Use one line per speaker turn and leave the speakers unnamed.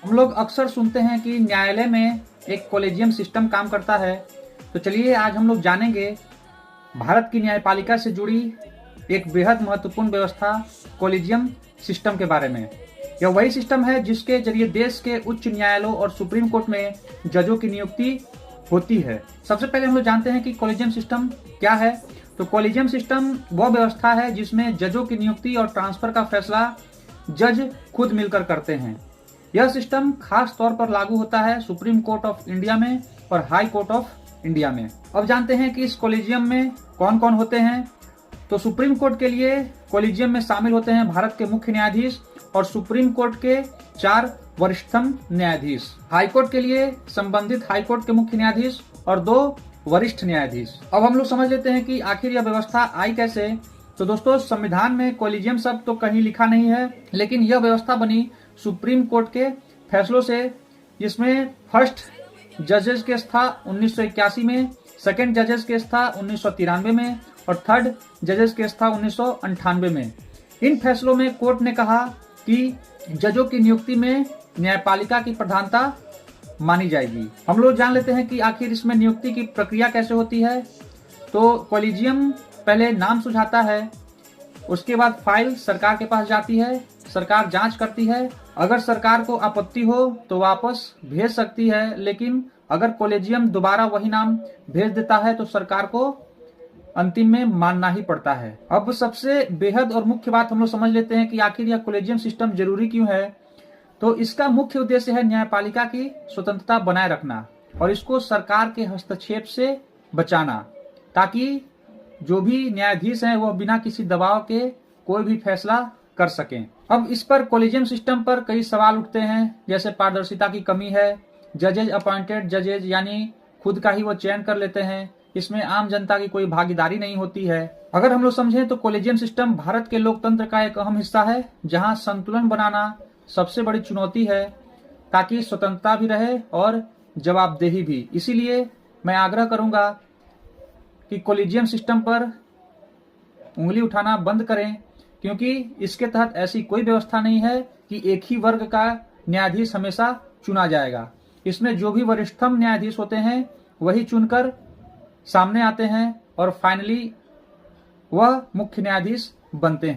हम लोग अक्सर सुनते हैं कि न्यायालय में एक कॉलेजियम सिस्टम काम करता है। तो चलिए आज हम लोग जानेंगे भारत की न्यायपालिका से जुड़ी एक बेहद महत्वपूर्ण व्यवस्था कॉलेजियम सिस्टम के बारे में। यह वही सिस्टम है जिसके जरिए देश के उच्च न्यायालयों और सुप्रीम कोर्ट में जजों की नियुक्ति होती है। सबसे पहले हम लोग जानते हैं कि कॉलेजियम सिस्टम क्या है। तो कॉलेजियम सिस्टम वह व्यवस्था है जिसमें जजों की नियुक्ति और ट्रांसफर का फैसला जज खुद मिलकर करते हैं। यह सिस्टम खास तौर पर लागू होता है सुप्रीम कोर्ट ऑफ इंडिया में और हाई कोर्ट ऑफ इंडिया में। अब जानते हैं कि इस कॉलेजियम में कौन कौन होते हैं। तो सुप्रीम कोर्ट के लिए कॉलेजियम में शामिल होते हैं भारत के मुख्य न्यायाधीश और सुप्रीम कोर्ट के 4 वरिष्ठतम न्यायाधीश। हाई कोर्ट के लिए संबंधित हाई कोर्ट के मुख्य न्यायाधीश और 2 वरिष्ठ न्यायाधीश। अब हम लोग समझ लेते हैं कि आखिर यह व्यवस्था आई कैसे। तो दोस्तों, संविधान में कॉलेजियम शब्द तो कहीं लिखा नहीं है, लेकिन यह व्यवस्था बनी सुप्रीम कोर्ट के फैसलों से, जिसमें फर्स्ट जजेस केस था 1981 में, सेकंड जजेस केस था 1993 में और थर्ड जजेस केस था 1998 में। इन फैसलों में कोर्ट ने कहा कि जजों की नियुक्ति में न्यायपालिका की प्रधानता मानी जाएगी। हम लोग जान लेते हैं कि आखिर इसमें नियुक्ति की प्रक्रिया कैसे होती है। तो कॉलेजियम पहले नाम सुझाता है, उसके बाद फाइल सरकार के पास जाती है, सरकार जांच करती है। अगर सरकार को आपत्ति हो तो वापस भेज सकती है, लेकिन अगर कॉलेजियम दोबारा वही नाम भेज देता है तो सरकार को अंतिम में मानना ही पड़ता है। अब सबसे बेहद और मुख्य बात हम लोग समझ लेते हैं कि आखिर यह कॉलेजियम सिस्टम जरूरी क्यों है। तो इसका मुख्य उद्देश्य है न्यायपालिका की स्वतंत्रता बनाए रखना और इसको सरकार के हस्तक्षेप से बचाना, ताकि जो भी न्यायाधीश हैं वह बिना किसी दबाव के कोई भी फैसला कर सकें। अब इस पर कॉलेजियम सिस्टम पर कई सवाल उठते हैं, जैसे पारदर्शिता की कमी है, जजेज अपॉइंटेड जजेज यानी खुद का ही वो चयन कर लेते हैं, इसमें आम जनता की कोई भागीदारी नहीं होती है। अगर हम लोग समझें तो कॉलेजियम सिस्टम भारत के लोकतंत्र का एक अहम हिस्सा है, जहां संतुलन बनाना सबसे बड़ी चुनौती है, ताकि स्वतंत्रता भी रहे और जवाबदेही भी। इसीलिए मैं आग्रह करूंगा कि कॉलेजियम सिस्टम पर उंगली उठाना बंद करें, क्योंकि इसके तहत ऐसी कोई व्यवस्था नहीं है कि एक ही वर्ग का न्यायाधीश हमेशा चुना जाएगा। इसमें जो भी वरिष्ठतम न्यायाधीश होते हैं वही चुनकर सामने आते हैं और फाइनली वह मुख्य न्यायाधीश बनते हैं।